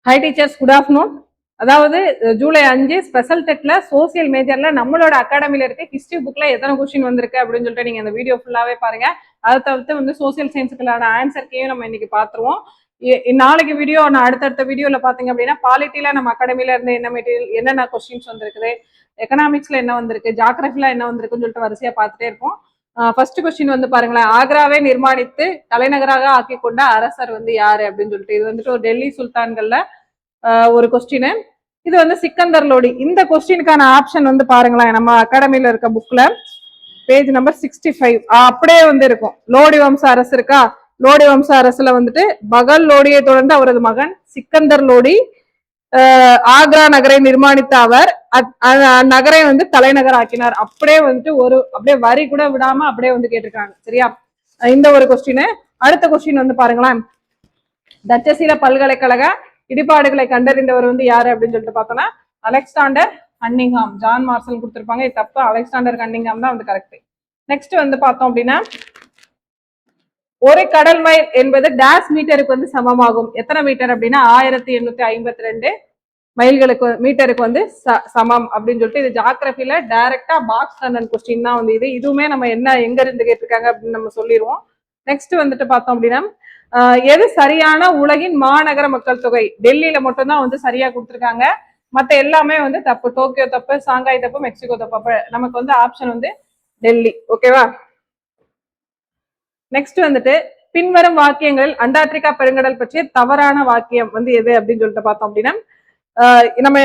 High teachers, good afternoon. அதாவது July 5 special டெட்ல social மேஜர்ல நம்மளோட அகாடமில இருக்க ஹிஸ்டரி புக்ல எத்தனை கொஸ்டின் வந்திருக்கு அப்படின்னு சொல்லிட்டு நீங்க அந்த வீடியோ ஃபுல்லாவே பாருங்க. அதை தவிர்த்து வந்து சோசியல் சயின்ஸுக்கான ஆன்சர்க்கையும் நம்ம இன்னைக்கு பாத்துருவோம். நாளைக்கு வீடியோ நான் அடுத்தடுத்த வீடியோல பாத்தீங்க அப்படின்னா பாலிட்டில நம்ம அகாடமில இருந்து என்ன மெட்டீரியல், என்னென்ன கொஸ்டின்ஸ் வந்திருக்குது, எக்கனாமிக்ஸ்ல என்ன வந்திருக்கு, ஜாகிரபில என்ன வந்திருக்குன்னு சொல்லிட்டு வரிசையா பார்த்துட்டே இருப்போம். ஃபர்ஸ்ட் கொஸ்டின் வந்து பாருங்களேன், ஆக்ராவை நிர்மாணித்து தலைநகராக ஆக்கி கொண்ட அரசர் வந்து யாரு அப்படின்னு சொல்லிட்டு. இது வந்துட்டு ஒரு டெல்லி சுல்தான்கள்ல ஒரு கொஸ்டின். இது வந்து சிக்கந்தர் லோடி. இந்த கொஸ்டினுக்கான ஆப்ஷன் வந்து பாருங்களேன், நம்ம அகாடமில இருக்க புக்ல பேஜ் நம்பர் 65 அப்படியே வந்து இருக்கும். லோடி வம்ச அரசு இருக்கா, லோடி வம்ச அரசுல வந்துட்டு பகல் லோடியை தொடர்ந்து அவரது மகன் சிக்கந்தர் லோடி ஆக்ரா நகரை நிர்மாணித்த அவர் நகரை வந்து தலைநகர் ஆக்கினார். அப்படியே வந்துட்டு ஒரு அப்படியே வரி கூட விடாம அப்படியே வந்து கேட்டிருக்காங்க. சரியா, இந்த ஒரு கொஸ்டின். அடுத்த கொஸ்டின் வந்து பாருங்களேன், தட்சசீல பல்கலைக்கழக இடிபாடுகளை கண்டறிந்தவர் வந்து யாரு அப்படின்னு சொல்லிட்டு பார்த்தோம்னா அலெக்சாண்டர் கன்னிங்ஹாம். ஜான் மார்சல் கொடுத்திருப்பாங்க, இது தப்பு. அலெக்சாண்டர் கன்னிங்ஹாம் தான் வந்து கரெக்ட். நெக்ஸ்ட் வந்து பார்த்தோம் அப்படின்னா, ஒரு கடல் மைல் என்பது டேஷ் மீட்டருக்கு வந்து சமமாகும். எத்தனை மீட்டர் அப்படின்னா 1852 மைல்களுக்கு மீட்டருக்கு வந்து சமம் அப்படின்னு சொல்லிட்டு. இது ஜாகிரபில டைரக்டா பாக்ஸ் கண்டன் கொஸ்டின் தான் வந்து இது. இதுவுமே நம்ம என்ன எங்க இருந்து கேட்டிருக்காங்க அப்படின்னு நம்ம சொல்லிடுவோம். நெக்ஸ்ட் வந்துட்டு பார்த்தோம் அப்படின்னா, எது சரியான உலகின் மாநகர மக்கள் தொகை? டெல்லியில மட்டும்தான் வந்து சரியா கொடுத்துருக்காங்க, மற்ற எல்லாமே வந்து தப்பு. டோக்கியோ தப்பு, சாங்காய் தப்பு, மெக்சிகோ தப்பு. நமக்கு வந்து ஆப்ஷன் வந்து டெல்லி. ஓகேவா. நெக்ஸ்ட் வந்துட்டு, பின்வரும் வாக்கியங்களில் அண்டார்டிகா பெருங்கடல் பற்றிய தவறான வாக்கியம் வந்து எது அப்படின்னு சொல்லிட்டு பார்த்தோம் அப்படின்னா, நம்ம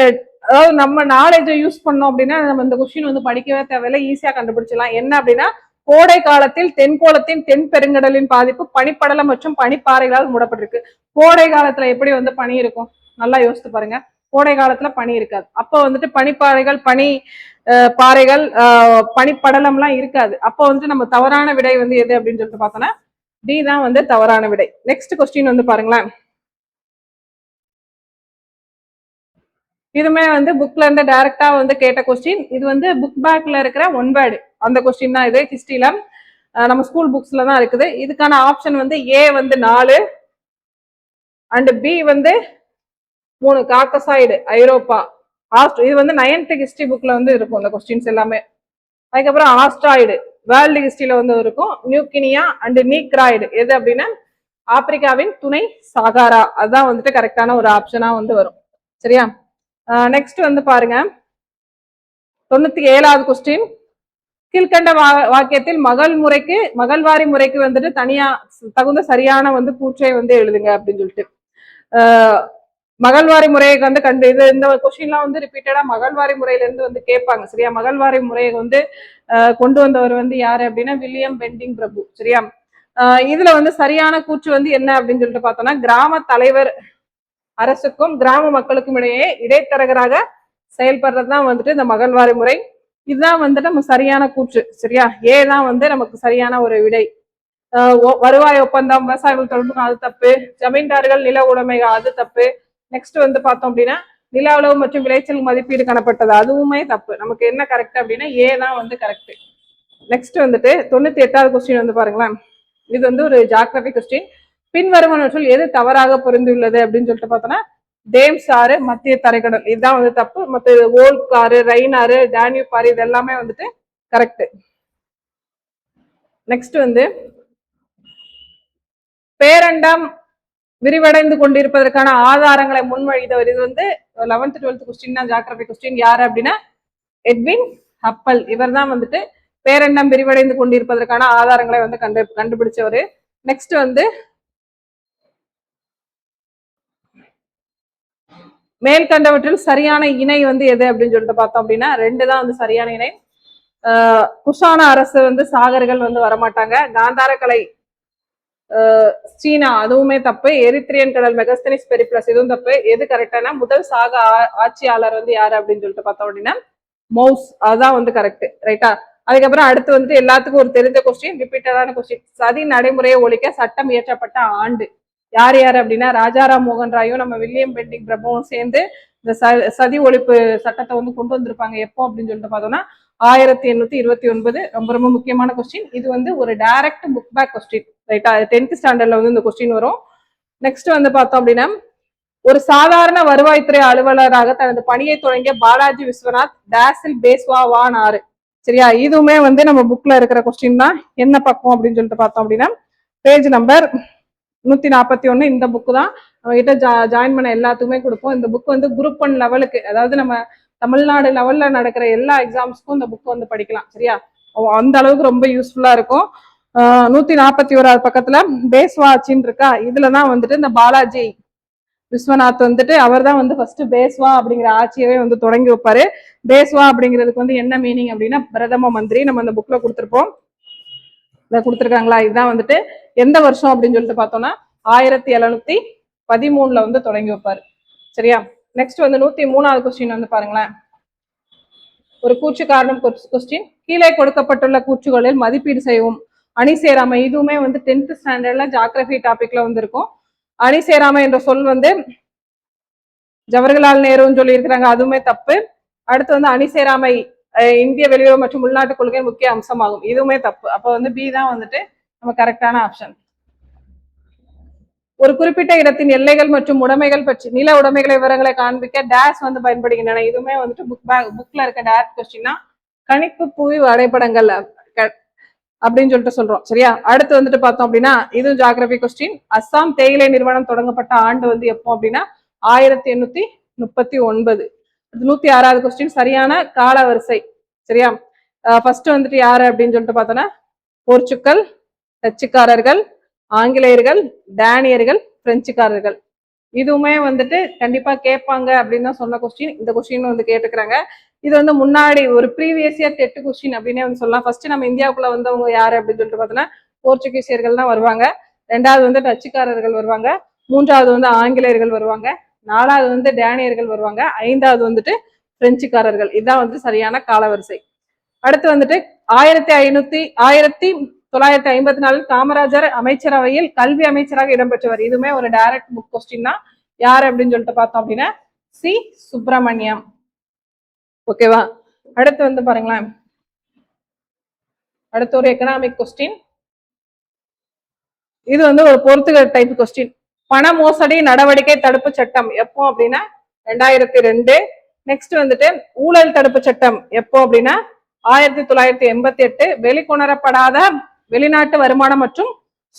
அதாவது நம்ம நாலேஜை யூஸ் பண்ணோம் அப்படின்னா நம்ம இந்த கொஸ்டின் வந்து படிக்கவே தேவையில்லை, ஈஸியா கண்டுபிடிச்சிடலாம். என்ன அப்படின்னா, கோடை காலத்தில் தென்கோளத்தின் தென் பெருங்கடலின் பாதிப்பு பனிப்படலம் மற்றும் பனிப்பாறைகளால் மூடப்பட்டிருக்கு. கோடை காலத்துல எப்படி வந்து பனி இருக்கும், நல்லா யோசித்து பாருங்க. கோடை காலத்துல பனி இருக்காது. அப்போ வந்துட்டு பனிப்பாறைகள், பனி பாறைகள், பனிப்படலம் எல்லாம் இருக்காது. அப்போ வந்துட்டு நம்ம தவறான விடை வந்து எது அப்படின்னு சொல்லிட்டு பார்த்தோம்னா டி தான் வந்து தவறான விடை. நெக்ஸ்ட் கொஸ்டின் வந்து பாருங்களேன், இதுமே வந்து புக்ல இருந்து டைரக்டா வந்து கேட்ட கொஸ்டின். இது வந்து புக் பேக்ல இருக்கிற ஒன் வேர்டு அந்த கொஸ்டின் தான் இது. ஹிஸ்டரியில நம்ம ஸ்கூல் புக்ஸ்ல தான் இருக்குது. இதுக்கான ஆப்ஷன் வந்து ஏ வந்து 4 அண்ட் பி வந்து 3 காக்கசாய்டு ஐரோப்பா. இது வந்து 9th ஹிஸ்டரி புக்ல வந்து இருக்கும் இந்த கொஸ்டின்ஸ் எல்லாமே. அதுக்கப்புறம் ஆஸ்ட்ராய்டு வேர்ல்டு ஹிஸ்டரியில வந்து இருக்கும். நியூகினியா அண்ட் நீக்ராய்டு எது அப்படின்னா ஆப்பிரிக்காவின் துணை சாகாரா. அதுதான் வந்துட்டு கரெக்டான ஒரு ஆப்ஷனா வந்து வரும். சரியா. நெக்ஸ்ட் வந்து பாருங்க, 97வது கொஸ்டின். கீழ்கண்ட வாக்கியத்தில் மகள்வாரி முறைக்கு வந்துட்டு தனியா தகுந்த சரியான வந்து கூற்றை வந்து எழுதுங்க அப்படின்னு சொல்லிட்டு. மகள்வாரி முறையை வந்து இது இந்த கொஸ்டின்லாம் வந்து ரிப்பீட்டடா மகள்வாரி முறையில இருந்து வந்து கேட்பாங்க. சரியா, மகள்வாரி முறையை வந்து கொண்டு வந்தவர் வந்து யாரு அப்படின்னா வில்லியம் பெண்டிங் பிரபு. சரியா, இதுல வந்து சரியான கூற்று வந்து என்ன அப்படின்னு சொல்லிட்டு பார்த்தோம்னா, கிராம தலைவர் அரசுக்கும் கிராம மக்களுக்கும் இடையே இடைத்தரகராக செயல்படுறதுதான் வந்துட்டு இந்த மகள்வாரி முறை. இதுதான் வந்துட்டு நம்ம சரியான கூற்று. சரியா, ஏதான் வந்து நமக்கு சரியான ஒரு விடை. வருவாய் ஒப்பந்தம், விவசாயிகள் தொடர்பு அது தப்பு. ஜமீன்தார்கள் நில உடைமைகள் அது தப்பு. நெக்ஸ்ட் வந்து பார்த்தோம் அப்படின்னா நில அளவு மற்றும் விளைச்சல் மதிப்பீடு காணப்பட்டது, அதுவுமே தப்பு. நமக்கு என்ன கரெக்ட் அப்படின்னா ஏ தான் வந்து கரெக்ட். நெக்ஸ்ட் வந்துட்டு 98வது கொஸ்டின் வந்து பாருங்களேன், இது வந்து ஒரு ஜியோகிராபி கொஸ்டின். பின்வருவனவற்றுள் எது தவறாக பொருந்துள்ளது அப்படின்னு சொல்லிட்டு பார்த்தோம்னா டேம்ஸ் ஆறு, மத்திய தரைக்கடல், இதுதான் வந்து தப்பு. மற்ற ஓல்க் ஆறு, ரைன் ஆறு, டேனியூப் ஆறு இது எல்லாமே வந்துட்டு கரெக்ட். நெக்ஸ்ட் வந்து பேரண்டம் விரிவடைந்து கொண்டிருப்பதற்கான ஆதாரங்களை முன்மொழிந்தவர். இது வந்து 11th 12th கொஸ்டின் தான் ஜியோகிராபி கொஸ்டின். யாரு அப்படின்னா எட்வின் ஹப்பல். இவர் தான் வந்துட்டு பேரண்டம் விரிவடைந்து கொண்டிருப்பதற்கான ஆதாரங்களை வந்து கண்டுபிடிச்சவர். நெக்ஸ்ட் வந்து மேல்கண்டவற்றில் சரியான இணை வந்து எது அப்படின்னு சொல்லிட்டு பார்த்தோம் அப்படின்னா 2 தான் வந்து சரியான இணை. குஷான அரசு வந்து சாகர்கள் வந்து வரமாட்டாங்க. காந்தார கலை சீனா அதுவுமே தப்பு. எரித்ரியன் கடல் மெகஸ்தனிஸ் பெரிப்ளஸ் இதுவும் தப்பு. எது கரெக்டான முதல் சாக ஆட்சியாளர் வந்து யாரு அப்படின்னு சொல்லிட்டு பார்த்தோம் அப்படின்னா மவுஸ், அதுதான் வந்து கரெக்ட். ரைட்டா. அதுக்கப்புறம் அடுத்து வந்துட்டு எல்லாத்துக்கும் ஒரு தெரிஞ்ச கொஸ்டின், ரிப்பீட்டடான கொஸ்டின். சதி நடைமுறையை ஒழிக்க சட்டம் இயற்றப்பட்ட ஆண்டு யார் யாரு அப்படின்னா ராஜாராம் மோகன் ராயும் நம்ம வில்லியம் பெண்டிங் பிரபுவும் சேர்ந்து இந்த சதி ஒழிப்பு சட்டத்தை வந்து கொண்டு வந்திருப்பாங்க. எப்போ அப்படின்னு சொல்லிட்டு பார்த்தோம்னா 1829. ரொம்ப ரொம்ப முக்கியமான கொஸ்டின். இது வந்து ஒரு டைரக்ட் புக் பேக் கொஸ்டின். ரைட்டா, 10th ஸ்டாண்டர்ட்ல வந்து இந்த கொஸ்டின் வரும். நெக்ஸ்ட் வந்து பார்த்தோம் அப்படின்னா ஒரு சாதாரண வருவாய்த்துறை அலுவலராக தனது பணியை தொடங்கிய பாலாஜி விஸ்வநாத் டேசில் பேஸ்வா வான் ஆறு. சரியா, இதுவுமே வந்து நம்ம புக்ல இருக்கிற கொஸ்டின் தான். என்ன பக்கம் அப்படின்னு சொல்லிட்டு பார்த்தோம் அப்படின்னா பேஜ் நம்பர் 141. இந்த புக்கு தான் நம்ம கிட்ட ஜாயின் பண்ண எல்லாத்துக்குமே கொடுப்போம். இந்த புக் வந்து குரூப் 1 லெவலுக்கு, அதாவது நம்ம தமிழ்நாடு லெவல்ல நடக்கிற எல்லா எக்ஸாம்ஸ்க்கும் இந்த புக் வந்து படிக்கலாம். சரியா, அந்த அளவுக்கு ரொம்ப யூஸ்ஃபுல்லா இருக்கும். 141 பக்கத்துல பேஸ்வாச்சின்னு இருக்கா, இதுலதான் வந்துட்டு இந்த பாலாஜி விஸ்வநாத் வந்துட்டு அவர் தான் வந்து ஃபர்ஸ்ட் பேஸ்வா அப்படிங்கிற ஆட்சியவே வந்து தொடங்கி வைப்பாரு. பேஸ்வா அப்படிங்கிறதுக்கு வந்து என்ன மீனிங் அப்படின்னா பிரதம மந்திரி. நம்ம அந்த புக்ல கொடுத்துருப்போம், இதை கொடுத்துருக்காங்களா. இதுதான் வந்துட்டு எந்த வருஷம் அப்படின்னு சொல்லிட்டு பார்த்தோம்னா 1713 வந்து தொடங்கி வைப்பாரு. சரியா, நெக்ஸ்ட் வந்து 103வது கொஸ்டின் வந்து பாருங்களேன். ஒரு கூற்று காரணம் கொஸ்டின். கீழே கொடுக்கப்பட்டுள்ள கூற்றுகளில் மதிப்பீடு செய்யவும். அணி சேராமை, இதுவுமே வந்து 10th ஸ்டாண்டர்ட்ல ஜியோகிராஃபி டாபிக்ல வந்து இருக்கும். அணி சேராமை என்ற சொல் வந்து ஜவஹர்லால் நேருன்னு சொல்லி இருக்கிறாங்க, அதுவுமே தப்பு. அடுத்து வந்து அணி சேராமை இந்திய வெளியுறவு மற்றும் உள்நாட்டு கொள்கை முக்கிய அம்சமாகும், இதுவுமே தப்பு. அப்ப வந்து பி தான் வந்துட்டு நம்ம கரெக்டான ஆப்ஷன். ஒரு குறிப்பிட்ட இடத்தின் எல்லைகள் மற்றும் உடைமைகள் பற்றி நில உடைமைகளை விவரங்களை காண்பிக்க டேஷ் வந்து பயன்படுகின்றன, இதுவுமே வந்துட்டு புக்ல இருக்க டேஷ் கொஸ்டின்னா கணிப்பு புவி வரைபடங்கள் அப்படின்னு சொல்லிட்டு சொல்றோம். சரியா, அடுத்து வந்துட்டு பார்த்தோம் அப்படின்னா இது ஜியோகிராபி கொஸ்டின். அஸ்ஸாம் தேயிலை நிறுவனம் தொடங்கப்பட்ட ஆண்டு வந்து எப்போ அப்படின்னா 1839. 106வது கொஸ்டின் சரியான கால வரிசை. சரியா, ஃபர்ஸ்ட் வந்துட்டு யாரு அப்படின்னு சொல்லிட்டு பார்த்தோன்னா போர்ச்சுக்கல், டச்சுக்காரர்கள், ஆங்கிலேயர்கள், டேனியர்கள், பிரெஞ்சுக்காரர்கள். இதுவுமே வந்துட்டு கண்டிப்பா கேட்பாங்க அப்படின்னு தான் சொன்ன கொஸ்டின். இந்த கொஸ்டின் வந்து கேட்டுக்கிறாங்க. இது வந்து முன்னாடி ஒரு ப்ரீவியஸ் இயர் டெட் கொஸ்டின் அப்படின்னே வந்து சொல்லலாம். ஃபர்ஸ்ட் நம்ம இந்தியாவுக்குள்ள வந்தவங்க யாரு அப்படின்னு சொல்லிட்டு பார்த்தோன்னா போர்ச்சுகீசியர்கள் தான் வருவாங்க. 2வது வந்து டச்சுக்காரர்கள் வருவாங்க. 3வது வந்து ஆங்கிலேயர்கள் வருவாங்க. 4வது வந்து டேனியர்கள் வருவாங்க. 5வது வந்துட்டு பிரெஞ்சுக்காரர்கள். இதுதான் வந்து சரியான காலவரிசை. அடுத்து வந்துட்டு 1954 காமராஜர் அமைச்சரவையில் கல்வி அமைச்சராக இடம்பெற்றவர். இதுவுமே ஒரு டைரக்ட் புக் கொஸ்டின் தான். யாரு அப்படின்னு சொல்லிட்டு பார்த்தோம் அப்படின்னா சி சுப்பிரமணியம். ஓகேவா, அடுத்து வந்து பாருங்களேன். அடுத்து ஒரு எக்கனாமிக் கொஸ்டின். இது வந்து ஒரு பொறுத்துகள் டைப் கொஸ்டின். பண மோசடி நடவடிக்கை தடுப்பு சட்டம் எப்போ அப்படின்னா 2002. நெக்ஸ்ட் வந்துட்டு ஊழல் தடுப்பு சட்டம் எப்போ அப்படின்னா 1988. வெளிக்கொணரப்படாத வெளிநாட்டு வருமானம் மற்றும்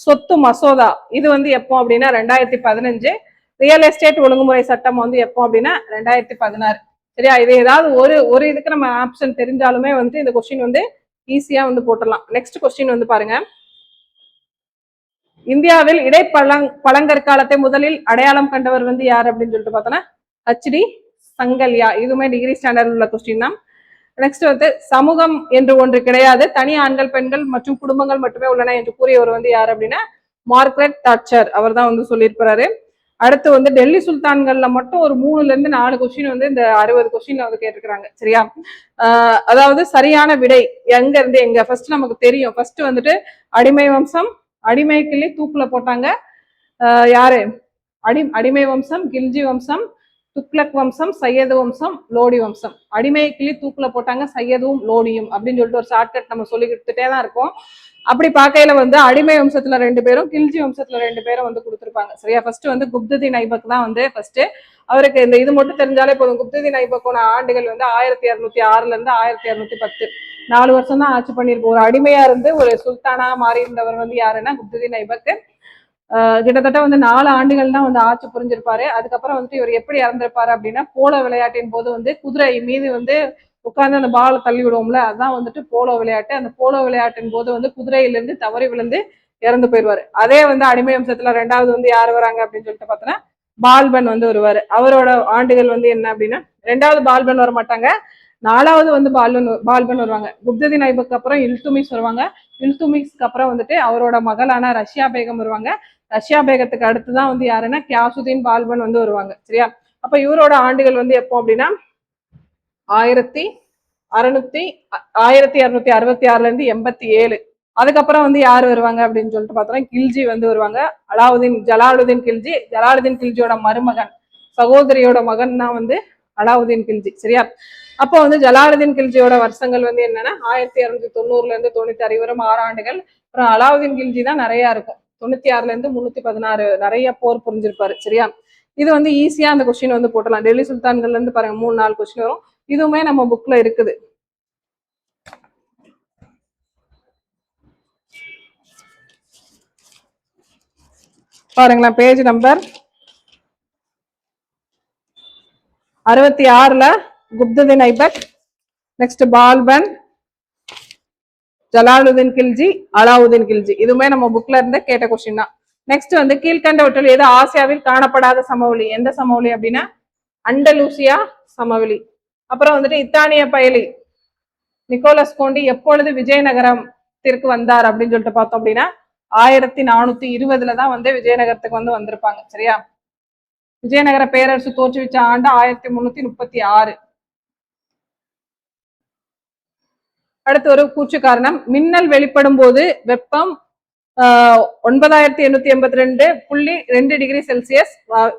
சொத்து மசோதா இது வந்து எப்போ அப்படின்னா 2015. ரியல் எஸ்டேட் ஒழுங்குமுறை சட்டம் வந்து எப்போ அப்படின்னா 2016. சரியா, இது ஏதாவது ஒரு இதுக்கு நம்ம ஆப்ஷன் தெரிஞ்சாலுமே வந்து இந்த கொஸ்டின் வந்து ஈஸியா வந்து போட்டுடலாம். நெக்ஸ்ட் கொஸ்டின் வந்து பாருங்க. இந்தியாவில் பழங்கற்காலத்தை முதலில் அடையாளம் கண்டவர் வந்து யார் அப்படின்னு சொல்லிட்டு பார்த்தோன்னா HD சங்கல்யா. இதுவுமே டிகிரி ஸ்டாண்டர்ட் உள்ள கொஸ்டின் தான். நெக்ஸ்ட் வந்து சமூகம் என்று ஒன்று கிடையாது, தனி ஆண்கள் பெண்கள் மற்றும் குடும்பங்கள் மட்டுமே உள்ளன என்று கூறியவர் வந்து யார் அப்படின்னா மார்க்ரெட் தாட்சர். அவர் தான் வந்து சொல்லியிருப்பாரு. அடுத்து வந்து டெல்லி சுல்தான்கள்ல மட்டும் ஒரு 3ல இருந்து 4 கொஸ்டின் வந்து இந்த 60 கொஸ்டின்ல வந்து கேட்டிருக்கிறாங்க. சரியா, அதாவது சரியான விடை எங்க இருந்து எங்க ஃபர்ஸ்ட் நமக்கு தெரியும். ஃபர்ஸ்ட் வந்துட்டு அடிமை வம்சம், அடிமை கிள்ளி தூக்குல போட்டாங்க. யாரு அடிமை வம்சம், கில்ஜி வம்சம், துக்ளக் வம்சம், சையது வம்சம், லோடி வம்சம். அடிமை கிளி தூக்குல போட்டாங்க, சையதும் லோடியும் அப்படின்னு சொல்லிட்டு ஒரு ஷார்ட்கட் நம்ம சொல்லிக்கிட்டே தான் இருக்கோம். அப்படி பார்க்கையில வந்து அடிமை வம்சத்துல 2 பேரும், கில்ஜி வம்சத்துல 2 பேரும் வந்து கொடுத்துருப்பாங்க. சரியா, ஃபர்ஸ்ட் வந்து குப்துதீன் ஐபக் தான் வந்து ஃபர்ஸ்ட். அவருக்கு இந்த இது மட்டும் தெரிஞ்சாலே போதும். குப்துதீன் ஐபக்கோட ஆண்டுகள் வந்து 1206 இருந்து 1210. 4 வருஷம் தான் ஆட்சி பண்ணியிருப்போம். ஒரு அடிமையா இருந்து ஒரு சுல்தானா மாறி இருந்தவர் வந்து யாருன்னா குப்துதீன் ஐபக். கிட்டத்தட்ட வந்து 4 ஆண்டுகள் தான் வந்து ஆட்சி புரிஞ்சிருப்பாரு. அதுக்கப்புறம் வந்துட்டு இவர் எப்படி இறந்திருப்பாரு அப்படின்னா போலோ விளையாட்டின் போது வந்து குதிரை மீது வந்து உட்கார்ந்து அந்த பாலை தள்ளி விடுவோம்ல, அதான் வந்துட்டு போலோ விளையாட்டு. அந்த போலோ விளையாட்டின் போது வந்து குதிரையிலிருந்து தவறி விழுந்து இறந்து போயிடுவாரு. அதே வந்து அடிமை வம்சத்துல 2வது வந்து யார் வராங்க அப்படின்னு சொல்லிட்டு பார்த்தோன்னா பால்பன் வந்து வருவாரு. அவரோட ஆண்டுகள் வந்து என்ன அப்படின்னா 2வது பால்பன் வர மாட்டாங்க, 4வது வந்து பால்பன் வருவாங்க. குப்துதீன் ஐபக்கு அப்புறம் இல்துமிஸ் வருவாங்க. இல்துமிஸ்க்கு அப்புறம் வந்துட்டு அவரோட மகளான ரஷ்யா பேகம் வருவாங்க. ரஷ்யா பேகத்துக்கு அடுத்துதான் வந்து யாருன்னா கியாசுதீன் பால்பன் வந்து வருவாங்க. சரியா, அப்ப இவரோட ஆண்டுகள் வந்து எப்போ அப்படின்னா 1666 இருந்து 87. அதுக்கப்புறம் வந்து யார் வருவாங்க அப்படின்னு சொல்லிட்டு பார்த்தோம்னா கில்ஜி வந்து வருவாங்க. ஜலாலுதீன் கில்ஜி. ஜலாலுதீன் கில்ஜியோட மருமகன், சகோதரியோட மகன் தான் வந்து அலாவுதீன் கில்ஜி. சரியா, அப்போ வந்து ஜலாலுதீன் கில்ஜியோட வருஷங்கள் வந்து என்னன்னா 1290 இருந்து 96 வரை 6 ஆண்டுகள். அப்புறம் அலாவுதீன் கில்ஜி தான் நிறைய இருக்கும். 96 இருந்து 316 நிறைய போர் புரிஞ்சிருப்பாரு. சரியா, இது வந்து ஈஸியா அந்த கொஸ்டின் வந்து போட்டலாம். டெல்லி சுல்தான்கள்ல இருந்து பாருங்க 3-4 கொஸ்டின் வரும். இதுவுமே நம்ம புக்ல இருக்குது. பாருங்களேன், பேஜ் நம்பர் 66ல குப்துதீன் ஐபக், நெக்ஸ்ட் பால்பன், ஜலாலுதீன் கில்ஜி, அலாவுதீன் கில்ஜி. இதுவுமே நம்ம புக்ல இருந்து கேட்ட கொஸ்டின் தான். நெக்ஸ்ட் வந்து கீழ்கண்டவற்றில் எது ஆசியாவில் காணப்படாத சமவெளி? எந்த சமவெளி அப்படின்னா அண்டலூசியா சமவெளி. அப்புறம் வந்துட்டு இத்தானிய பயலி நிக்கோலஸ் கோண்டி எப்பொழுது விஜயநகரத்திற்கு வந்தார் அப்படின்னு சொல்லிட்டு பார்த்தோம் அப்படின்னா 1420 தான் வந்து விஜயநகரத்துக்கு வந்து வந்திருப்பாங்க. சரியா? விஜயநகர பேரரசு தோற்றுவிச்ச ஆண்டு 1336. அடுத்து ஒரு கூற்று காரணம். மின்னல் வெளிப்படும் போது வெப்பம் 9882.2 டிகிரி செல்சியஸ்.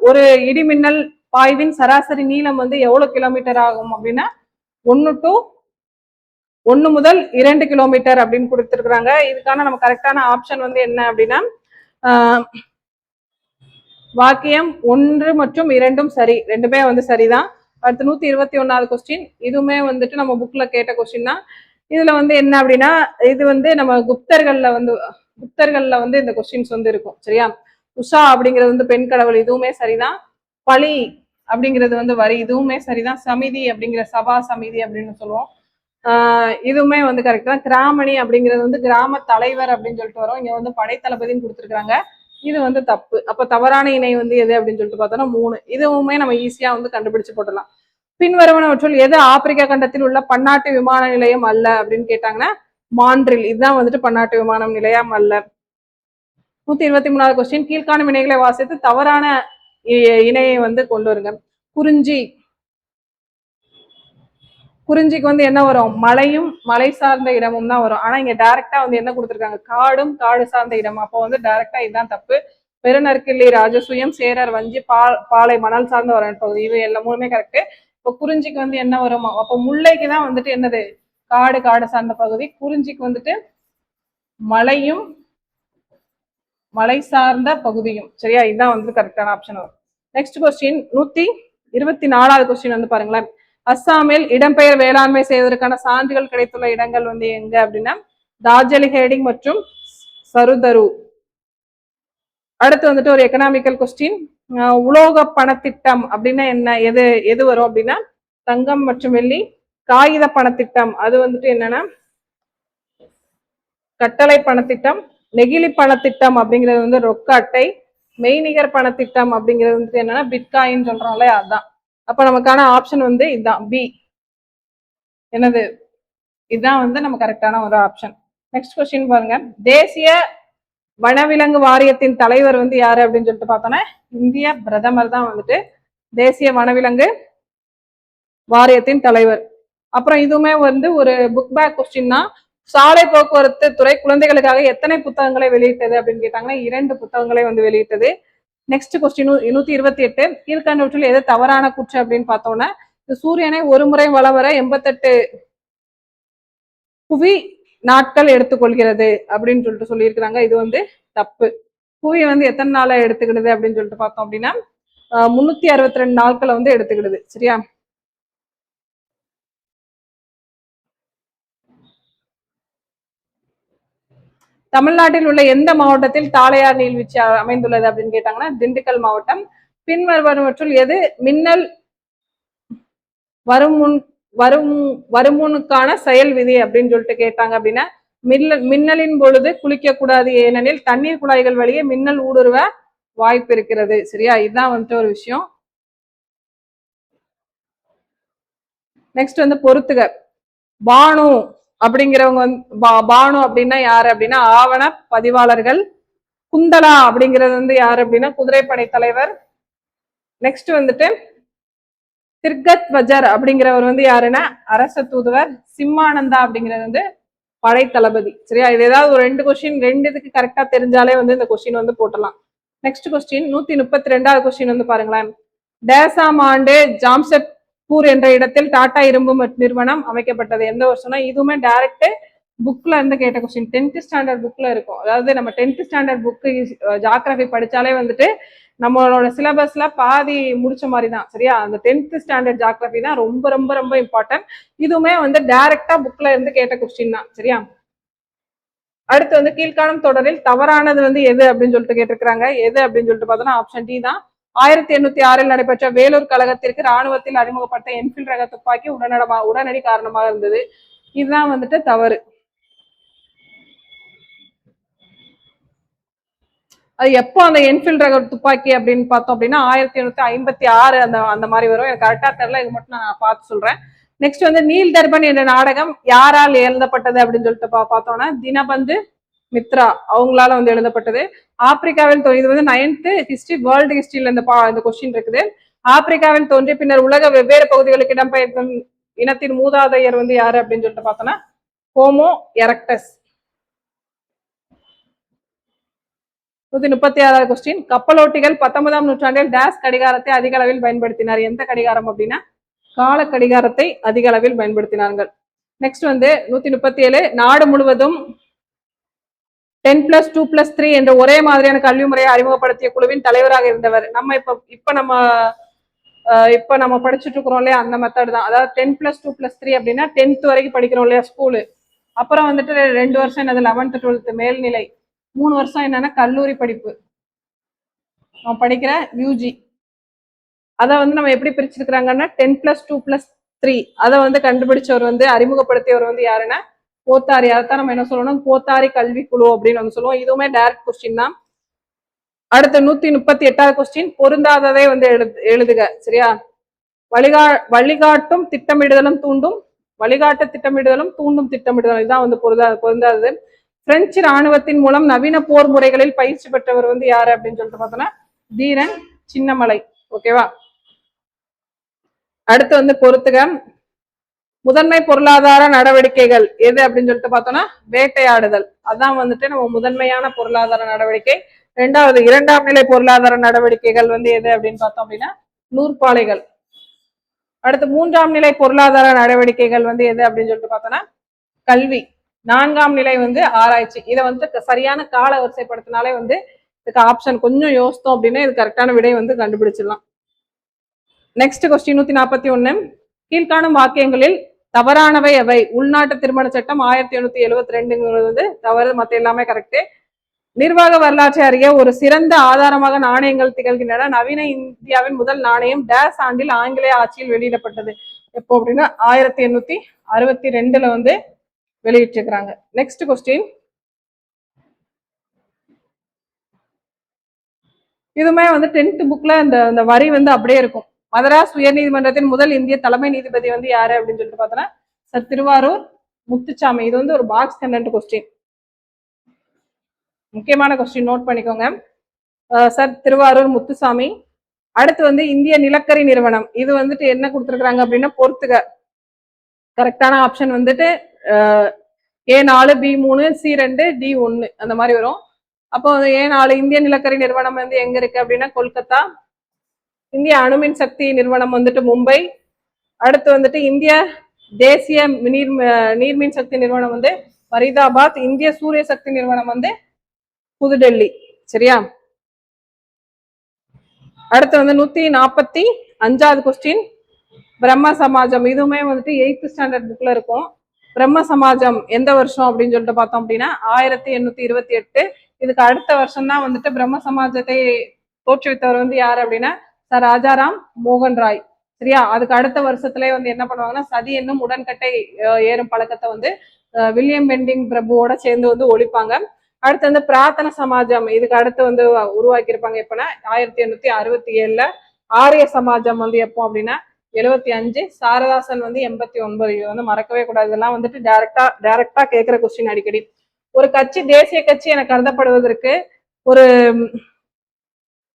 ஒரு இடிமின்னல் பாய்வின் சராசரி நீளம் வந்து எவ்வளவு கிலோமீட்டர் ஆகும் அப்படின்னா 1 முதல் 2 கிலோமீட்டர் அப்படின்னு கொடுத்துருக்குறாங்க. இதுக்கான நம்ம கரெக்டான ஆப்ஷன் வந்து என்ன அப்படின்னா வாக்கியம் 1 மற்றும் 2 சரி, ரெண்டுமே வந்து சரிதான். அடுத்து 121வது கொஸ்டின், இதுவுமே வந்துட்டு நம்ம புக்ல கேட்ட கொஸ்டின் தான். இதுல வந்து என்ன அப்படின்னா இது வந்து நம்ம குப்தர்கள்ல வந்து இந்த கொஸ்டின்ஸ் வந்து இருக்கும். சரியா? உஷா அப்படிங்கிறது வந்து பெண் கடவுள், இதுவுமே சரிதான். பலி அப்படிங்கிறது வந்து வரி, இதுவுமே சரிதான். சமிதி அப்படிங்கிற சபா சமிதி அப்படின்னு சொல்லுவோம், இதுவுமே வந்து கரெக்ட் தான். கிராமணி அப்படிங்கிறது வந்து கிராம தலைவர் அப்படின்னு சொல்லிட்டு வரும். இங்க வந்து படைத்தளபதினு கொடுத்துருக்காங்க, இது வந்து தப்பு. அப்ப தவறான இணை வந்து எது அப்படின்னு சொல்லிட்டு பார்த்தோம்னா 3. இதுவுமே நம்ம ஈஸியா வந்து கண்டுபிடிச்சு போடலாம். பின்வருவனவற்றுள் எது ஆப்பிரிக்கா கண்டத்தில் உள்ள பன்னாட்டு விமான நிலையம் அல்ல அப்படின்னு கேட்டாங்கன்னா மான்ட்ரில், இதுதான் வந்துட்டு பன்னாட்டு விமான நிலையம் அல்ல. 123வது கொஸ்டின், கீழ்காணும் இணைகளை வாசித்து தவறான இணையை வந்து கொண்டு வருங்க. குறிஞ்சிக்கு வந்து என்ன வரும்? மலையும் மலை சார்ந்த இடமும் தான் வரும். ஆனா இங்க டைரக்டா வந்து என்ன கொடுத்துருக்காங்க? காடும் காடு சார்ந்த இடம். அப்போ வந்து டைரக்டா இதுதான் தப்பு. பெருநற்கிள்ளி ராஜசூயம், சேரர் வஞ்சி, பாலை மணல் சார்ந்த வர பகுதி, இது எல்லாம் மூணுமே கரெக்ட். இப்போ குறிஞ்சிக்கு வந்து என்ன வரும்? அப்போ முல்லைக்கு தான் வந்துட்டு என்னது? காடு சார்ந்த பகுதி. குறிஞ்சிக்கு வந்துட்டு மலையும் மலை சார்ந்த பகுதியும். சரியா? இதுதான் வந்து கரெக்டான ஆப்ஷன் வரும். நெக்ஸ்ட் கொஸ்டின் 124வது கொஸ்டின் வந்து பாருங்களேன். அஸ்ஸாமில் இடம்பெயர் வேளாண்மை செய்வதற்கான சான்றுகள் கிடைத்துள்ள இடங்கள் வந்து எங்க அப்படின்னா டார்ஜிலிங் மற்றும் சருதரு. அடுத்து வந்துட்டு ஒரு எக்கனாமிக்கல் கொஸ்டின், உலோக பணத்திட்டம் அப்படின்னா என்ன? எது வரும் அப்படின்னா தங்கம் மற்றும் வெள்ளி. காகித பணத்திட்டம் அது வந்துட்டு என்னன்னா கட்டளை பணத்திட்டம். நெகிழி பணத்திட்டம் அப்படிங்கிறது வந்து ரொக்க அட்டை. மெய்நிகர் பணத்திட்டம் அப்படிங்கிறது வந்துட்டு என்னன்னா பிட்காயின் சொல்றோம்ல, அதுதான். அப்ப நமக்கான ஆப்ஷன் வந்து இதுதான், பி. என்னது? இதுதான் வந்து நம்ம கரெக்டான ஒரு ஆப்ஷன். நெக்ஸ்ட் கொஸ்டின் பாருங்க. தேசிய வனவிலங்கு வாரியத்தின் தலைவர் வந்து யாரு அப்படின்னு சொல்லிட்டு பார்த்தோன்னா இந்திய பிரதமர் தான் வந்துட்டு தேசிய வனவிலங்கு வாரியத்தின் தலைவர். அப்புறம் இதுவுமே வந்து ஒரு புக் பேக் கொஸ்டின் தான். சாலை போக்குவரத்து துறை குழந்தைகளுக்காக எத்தனை புத்தகங்களை வெளியிட்டது அப்படின்னு கேட்டாங்கன்னா 2 புத்தகங்களை வந்து வெளியிட்டது. நெக்ஸ்ட் கொஸ்டின் 128, கீழ்கண்டவற்றில் எது தவறான குற்று அப்படின்னு பார்த்தோம்னா சூரியனை ஒரு முறை வலம் வர 88 புவி நாட்கள் எடுத்துக்கொள்கிறது அப்படின்னு சொல்லிட்டு சொல்லியிருக்கிறாங்க. இது வந்து தப்பு. புவி வந்து எத்தனை நாளை எடுத்துக்கிடுது அப்படின்னு சொல்லிட்டு பார்த்தோம் அப்படின்னா 362 நாட்களை வந்து எடுத்துக்கிடுது. சரியா? தமிழ்நாட்டில் உள்ள எந்த மாவட்டத்தில் தாளையார் நீர்வீழ்ச்சி அமைந்துள்ளது அப்படின்னு கேட்டாங்கன்னா திண்டுக்கல் மாவட்டம். பின்வருவனவற்றுள் எது மின்னல் வருமுனுக்கான செயல் விதி அப்படின்னு சொல்லிட்டு கேட்டாங்க அப்படின்னா மின்னலின் பொழுது குளிக்க கூடாது, ஏனெனில் தண்ணீர் குழாய்கள் வழியே மின்னல் ஊடுருவ வாய்ப்பு இருக்கிறது. சரியா? இதுதான் வந்துட்டு ஒரு விஷயம். நெக்ஸ்ட் வந்து பொறுத்துக. பானு அப்படிங்கிறவங்க வந்து பானு அப்படின்னா யாரு அப்படின்னா ஆவண பதிவாளர்கள். குந்தலா அப்படிங்கிறது வந்து யாரு அப்படின்னா குதிரைப்படை தலைவர். நெக்ஸ்ட் வந்துட்டு திர்கத் வஜர் அப்படிங்கிறவர் வந்து யாருன்னா அரச தூதுவர். சிம்மானந்தா அப்படிங்கிறது வந்து படை தளபதி. சரியா? இது ஏதாவது ஒரு 2 கொஸ்டின் 2 இதுக்கு கரெக்டா தெரிஞ்சாலே வந்து இந்த கொஸ்டின் வந்து போட்டலாம். நெக்ஸ்ட் கொஸ்டின் 132வது கொஸ்டின் வந்து பாருங்களேன். டேசாம் ஆண்டு ஜாம்ஷெட்பூர் என்ற இடத்தில் டாடா இரும்பு நிறுவனம் அமைக்கப்பட்டது. எந்த வருஷம்னா இதுவுமே டைரக்ட் புக்ல இருந்து கேட்ட கொஸ்டின். 10th ஸ்டாண்டர்ட் புக்ல இருக்கும். அதாவது நம்ம 10th ஸ்டாண்டர்ட் புக்கு ஜாகிரபி படிச்சாலே வந்துட்டு நம்மளோட சிலபஸ்ல பாதி முடிச்ச மாதிரி தான் சரியா. அந்த 10th ஸ்டாண்டர்ட் ஜியோகிராஃபி தான் ரொம்ப ரொம்ப ரொம்ப இம்பார்ட்டன்ட். இதுவுமே வந்து டைரக்டா புக்ல இருந்து கேட்ட கொஸ்டின் தான் சரியா. அடுத்து வந்து கீழ்காணும் தொடரில் தவறானது வந்து எது அப்படின்னு சொல்லிட்டு கேட்டிருக்காங்க. எது அப்படின்னு சொல்லிட்டு பார்த்தோம்னா ஆப்ஷன் டி தான். 1806 நடைபெற்ற வேலூர் கழகத்திற்கு ராணுவத்தில் அறிமுகப்பட்ட என்ஃபீல்ட் ரக துப்பாக்கி உடனடி காரணமாக இருந்தது. இதுதான் வந்துட்டு தவறு. அது எப்போ அந்த என்ஃபீல்ட் ரக துப்பாக்கி அப்படின்னு பார்த்தோம் அப்படின்னா 1856 அந்த மாதிரி வரும். எனக்கு கரெக்டா தெரியல, இது மட்டும் நான் பார்த்து சொல்றேன். நெக்ஸ்ட் வந்து நீல் தர்பன் என்ற நாடகம் யாரால் எழுதப்பட்டது அப்படின்னு சொல்லிட்டு பார்த்தோம்னா தினபந்து மித்ரா அவங்களால வந்து எழுதப்பட்டது. ஆப்பிரிக்காவில் இது வந்து 9th ஹிஸ்டரி வேர்ல்டு ஹிஸ்டரியில இந்த கொஸ்டின் இருக்குது. ஆப்பிரிக்காவில் தோன்றி பின்னர் உலக வெவ்வேறு பகுதிகளுக்கு இடம்பெயர்ந்த இனத்தின் மூதாதையர் வந்து யாரு அப்படின்னு சொல்லிட்டு பார்த்தோம்னா ஹோமோ எரக்டஸ். 136வது கொஸ்டின் கப்பலோட்டிகள் 19ஆம் நூற்றாண்டில் டேஸ் கடிகாரத்தை அதிக அளவில் பயன்படுத்தினார். எந்த கடிகாரம் அப்படின்னா கால கடிகாரத்தை அதிக அளவில் பயன்படுத்தினார்கள். நெக்ஸ்ட் வந்து 137 நாடு முழுவதும் 10+2+3 என்ற ஒரே மாதிரியான கல்வி முறையை அறிமுகப்படுத்திய குழுவின் தலைவராக இருந்தவர். நம்ம இப்ப நம்ம படிச்சுட்டு இருக்கிறோம் இல்லையா, அந்த மெத்தட் தான். அதாவது 10+2+3 அப்படின்னா 10th வரைக்கும் படிக்கிறோம் இல்லையா ஸ்கூலு. அப்புறம் வந்துட்டு 2 வருஷம் என்னது 11th 12th மேல்நிலை, 3 வருஷம் என்னன்னா கல்லூரி படிப்பு நம்ம படிக்கிற யூஜி. அதை வந்து நம்ம எப்படி பிரிச்சிருக்கிறாங்கன்னா 10+2+3 அதை வந்து கண்டுபிடிச்சவர் வந்து அறிமுகப்படுத்தியவர் வந்து யாருன்னா போத்தாரி. அதைத்தான் நம்ம என்ன சொல்லணும், போத்தாரி கல்வி குழு அப்படின்னு வந்து சொல்லுவோம். இதுவுமே டைரக்ட் கொஸ்டின் தான். அடுத்த 138வது கொஸ்டின் பொருந்தாததை வந்து எழுதுக சரியா. வழிகாட்டும் திட்டமிடுதலும் தூண்டும் திட்டமிடுதலும் இதுதான் வந்து பொருந்தாதது. பிரெஞ்சு ராணுவத்தின் மூலம் நவீன போர் முறைகளில் பயிற்சி பெற்றவர் வந்து யாரு அப்படின்னு சொல்லிட்டு பார்த்தோம்னா தீரன் சின்னமலை. ஓகேவா. அடுத்து வந்து பொறுத்துக முதன்மை பொருளாதார நடவடிக்கைகள் எது அப்படின்னு சொல்லிட்டு பார்த்தோம்னா வேட்டையாடுதல். அதான் வந்துட்டு நம்ம முதன்மையான பொருளாதார நடவடிக்கை. இரண்டாம் நிலை பொருளாதார நடவடிக்கைகள் வந்து எது அப்படின்னு பார்த்தோம் அப்படின்னா நூற்பாலைகள். அடுத்து 3ஆம் நிலை பொருளாதார நடவடிக்கைகள் வந்து எது அப்படின்னு சொல்லிட்டு பார்த்தோம்னா கல்வி. 4ஆம் நிலை வந்து ஆராய்ச்சி. இதை வந்து சரியான கால வரிசைப்படுத்தினாலே வந்து இதுக்கு ஆப்ஷன் கொஞ்சம் யோசித்தோம் அப்படின்னா இது கரெக்டான விடை வந்து கண்டுபிடிச்சிடலாம். நெக்ஸ்ட் கொஸ்டின் 141 கீழ்காணும் வாக்கியங்களில் தவறானவை எவை. உள்நாட்டு திருமண சட்டம் 1872 வந்து தவறு, மற்ற எல்லாமே கரெக்ட். நிர்வாக வரலாற்றை அறிய ஒரு சிறந்த ஆதாரமாக நாணயங்கள் திகழ்கின்றன. நவீன இந்தியாவின் முதல் நாணயம் டேஸ் ஆண்டில் ஆங்கிலேய ஆட்சியில் வெளியிடப்பட்டது. எப்போ அப்படின்னா 1862 வந்து வெளியிட்டிருக்கிறாங்க. நெக்ஸ்ட் கொஸ்டின் இதுமே வந்து 10th புக்ல இந்த வரி வந்து அப்படியே இருக்கும். மதராஸ் உயர் நீதிமன்றத்தின் முதல் இந்திய தலைமை நீதிபதி வந்து யாரு அப்படின்னு சொல்லிட்டு பார்த்தோன்னா சார் திருவாரூர் முத்துசாமி. இது வந்து ஒரு பாக்ஸ் கண்டென்ட் கொஸ்டின், முக்கியமான கொஸ்டின், நோட் பண்ணிக்கோங்க. சார் திருவாரூர் முத்துசாமி. அடுத்து வந்து இந்திய நிலக்கரி நிறுவனம். இது வந்துட்டு என்ன கொடுத்துருக்காங்க அப்படின்னா பொறுத்துக. கரெக்டான ஆப்ஷன் வந்துட்டு A4 B3 C2 D1 அந்த மாதிரி வரும். அப்போ A4 இந்திய நிலக்கரி நிறுவனம் வந்து எங்க இருக்கு அப்படின்னா கொல்கத்தா. இந்திய அணுமின் சக்தி நிறுவனம் வந்துட்டு மும்பை. அடுத்து வந்துட்டு இந்திய தேசிய நீர்மின் சக்தி நிறுவனம் வந்து ஃபரிதாபாத். இந்திய சூரிய சக்தி நிறுவனம் வந்து புதுடெல்லி சரியா. அடுத்து வந்து 145வது கொஸ்டின் பிரம்ம சமாஜம். இதுவுமே வந்துட்டு 8th ஸ்டாண்டர்ட் புக்ல இருக்கும். பிரம்ம சமாஜம் எந்த வருஷம் அப்படின்னு சொல்லிட்டு பார்த்தோம் அப்படின்னா 1828. இதுக்கு அடுத்த வருஷம் தான் வந்துட்டு பிரம்ம சமாஜத்தை தோற்றுவித்தவர் வந்து யாரு அப்படின்னா சார் ராஜாராம் மோகன் ராய் சரியா. அதுக்கு அடுத்த வருஷத்துலயே வந்து என்ன பண்ணுவாங்கன்னா சதி என்னும் உடன்கட்டை ஏறும் பழக்கத்தை வந்து வில்லியம் பெண்டிங் பிரபுவோட சேர்ந்து வந்து ஒழிப்பாங்க. அடுத்து வந்து பிரார்த்தன சமாஜம் இதுக்கு அடுத்து வந்து உருவாக்கியிருப்பாங்க. எப்பன்னா 1867. ஆரிய சமாஜம் வந்து எப்போ அப்படின்னா 75. சாரதாசன் வந்து 89. இது வந்து மறக்கவே கூடாது. இதெல்லாம் வந்துட்டு டைரக்டா கேட்கிற கொஸ்டின் அடிக்கடி. ஒரு கட்சி தேசிய கட்சி என கருதப்படுவதற்கு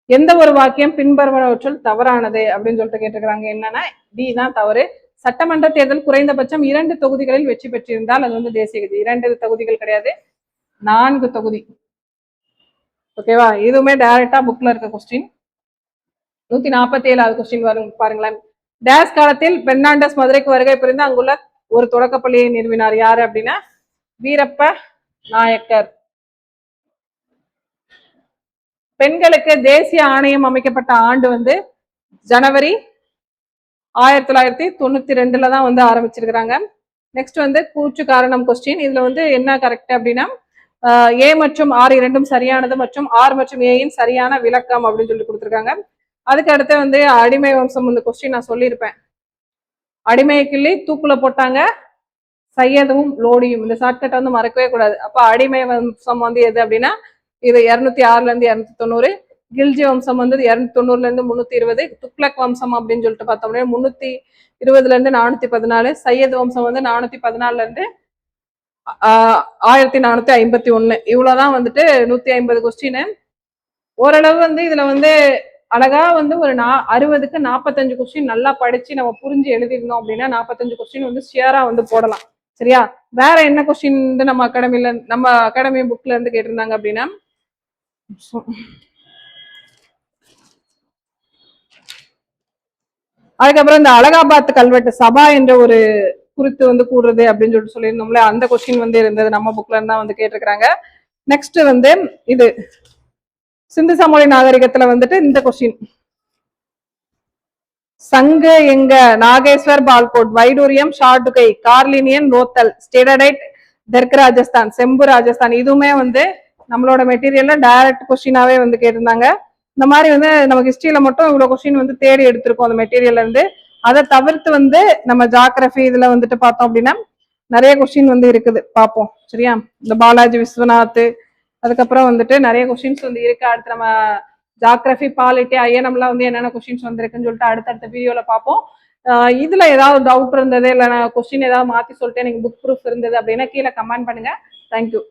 எந்த ஒரு வாக்கியம் பின்வருவனவற்றுள் தவறானது அப்படின்னு சொல்லிட்டு கேட்டிருக்கிறாங்க. என்னன்னா டி தான் தவறு. சட்டமன்ற தேர்தல் குறைந்தபட்சம் 2 தொகுதிகளில் வெற்றி பெற்றிருந்தால் அது வந்து தேசிய கட்சி. 2 தொகுதிகள் கிடையாது, 4 தொகுதி. ஓகேவா. இதுவுமே டைரக்டா புக்ல இருக்க கொஸ்டின். 147வது கொஸ்டின் வரும் பாருங்களேன். டேஸ் காலத்தில் பெர்னாண்டஸ் மதுரைக்கு வருகை புரிந்து அங்குள்ள ஒரு தொடக்கப்பள்ளியை நிறுவினார். யாரு அப்படின்னா வீரப்ப நாயக்கர். பெண்களுக்கு தேசிய ஆணையம் அமைக்கப்பட்ட ஆண்டு வந்து ஜனவரி 1992 தான் வந்து ஆரம்பிச்சிருக்கிறாங்க. நெக்ஸ்ட் வந்து கூற்று காரணம் கொஸ்டின். இதுல வந்து என்ன கரெக்ட் அப்படின்னா ஏ மற்றும் ஆர் இரண்டும் சரியானது மற்றும் ஆர் மற்றும் ஏயின் சரியான விளக்கம் அப்படின்னு சொல்லி கொடுத்துருக்காங்க. அதுக்கு அடுத்து வந்து அடிமை வம்சம் இந்த கொஸ்டின் நான் சொல்லியிருப்பேன். அடிமையை கிள்ளி தூக்குல போட்டாங்க சையதும் லோடியும். இந்த ஷார்ட்கட் வந்து மறக்கவே கூடாது. அப்ப அடிமை வம்சம் வந்து எது அப்படின்னா இது 206ல இருந்து 290. கில்ஜி வம்சம் வந்து 290ல இருந்து 320. துக்ளக் வம்சம் அப்படின்னு சொல்லிட்டு பார்த்தோம்னா 320ல இருந்து 414. சையத் வம்சம் வந்து 414ல இருந்து 1451. இவ்வளவுதான் வந்துட்டு 150 கொஸ்டின். ஓரளவு வந்து இதுல வந்து அழகா வந்து ஒரு 60க்கு 45 கொஸ்டின் நல்லா படிச்சு நம்ம புரிஞ்சு எழுதிருந்தோம் அப்படின்னா 45 கொஸ்டின் வந்து ஷியரா வந்து போடலாம். சரியா? வேற என்ன கொஸ்டின் வந்து நம்ம அகாடமி புக்ல இருந்து கேட்டிருந்தாங்க அப்படின்னா அதுக்கப்புறம் இந்த அலகாபாத் கல்வெட்டு சபா என்ற ஒரு குறித்து வந்து கூடுறது அப்படின்னு சொல்லிட்டு சொல்லியிருந்தோம்ல, அந்த கொஸ்டின் வந்து இருந்தது நம்ம புக்ல இருந்தா வந்து கேட்டிருக்கிறாங்க. நெக்ஸ்ட் வந்து இது சிந்து சமவெளி நாகரிகத்துல வந்துட்டு இந்த கொஸ்டின் சங்க எங்க நாகேஸ்வர் பால்கோட் வைடூரியம் ஷார்டுகை கார்லினியன் ரோத்தல் ஸ்டேடடைட் தெற்கு ராஜஸ்தான் செம்பு ராஜஸ்தான். இதுவுமே வந்து நம்மளோட மெட்டீரியல்ல டைரக்ட் கொஸ்டினாவே வந்து கேட்டிருந்தாங்க. இந்த மாதிரி வந்து நம்ம ஹிஸ்டரியில மட்டும் இவ்வளவு கொஸ்டின் வந்து தேடி எடுத்திருக்கோம் அந்த மெட்டீரியல்ல இருந்து. அதை தவிர்த்து வந்து நம்ம ஜாகிரபி இதுல வந்துட்டு பார்த்தோம் அப்படின்னா நிறைய கொஸ்டின் வந்து இருக்குது, பார்ப்போம். சரியா? இந்த பாலாஜி விஸ்வநாத், அதுக்கப்புறம் வந்துட்டு நிறைய கொஸ்டின்ஸ் வந்து இருக்கு. அடுத்து நம்ம ஜாகிரபி பாலிட்டி ஐஎன்எம்ல வந்து என்னென்ன கொஸ்டின்ஸ் வந்திருக்குன்னு சொல்லிட்டு அடுத்தடுத்த வீடியோல பார்ப்போம். இதுல ஏதாவது டவுட் இருந்தது இல்லை கொஸ்டின் ஏதாவது மாத்தி சொல்லிட்டு எனக்கு புக் ப்ரூஃப் இருந்தது அப்படின்னா கீழே கமெண்ட் பண்ணுங்க. தேங்க்யூ.